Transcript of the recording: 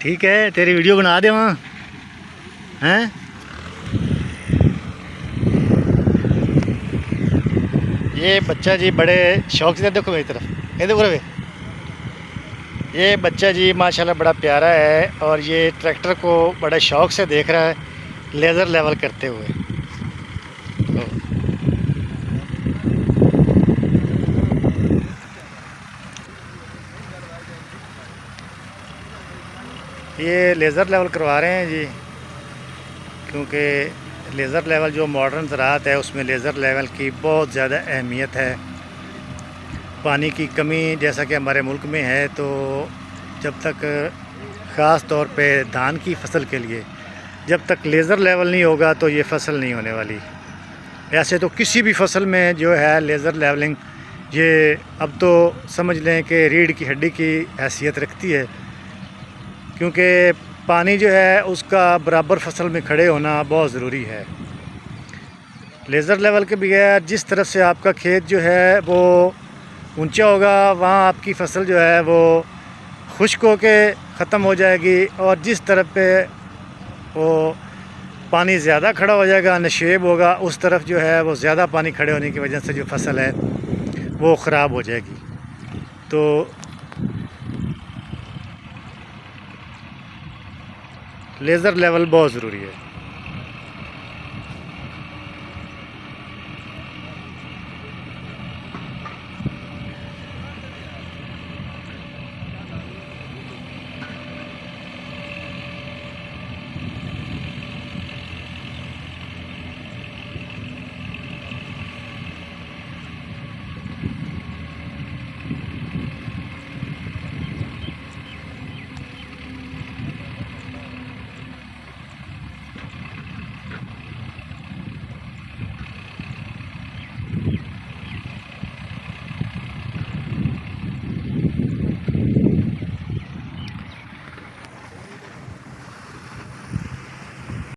ठीक है, तेरी वीडियो बना दे वहाँ हैं। ये बच्चा जी बड़े शौक से, देखो मेरी तरफ, ये देखो रे। ये बच्चा जी माशाल्लाह बड़ा प्यारा है और ये ट्रैक्टर को बड़े शौक से देख रहा है लेज़र लेवल करते हुए। ये लेज़र लेवल करवा रहे हैं जी, क्योंकि लेज़र लेवल जो मॉडर्न ज़राअत है उसमें लेज़र लेवल की बहुत ज़्यादा अहमियत है। पानी की कमी जैसा कि हमारे मुल्क में है, तो जब तक ख़ास तौर पे धान की फसल के लिए जब तक लेज़र लेवल नहीं होगा तो ये फसल नहीं होने वाली। ऐसे तो किसी भी फसल में जो है लेज़र लेवलिंग ये अब तो समझ लें कि रीढ़ की हड्डी की हैसियत रखती है, क्योंकि पानी जो है उसका बराबर फसल में खड़े होना बहुत ज़रूरी है। लेज़र लेवल के बगैर जिस तरफ से आपका खेत जो है वो ऊंचा होगा, वहाँ आपकी फसल जो है वो खुश्क होके ख़त्म हो जाएगी, और जिस तरफ पे वो पानी ज़्यादा खड़ा हो जाएगा, नशेब होगा, उस तरफ जो है वो ज़्यादा पानी खड़े होने की वजह से जो फसल है वो ख़राब हो जाएगी। तो लेज़र लेवल बहुत ज़रूरी है।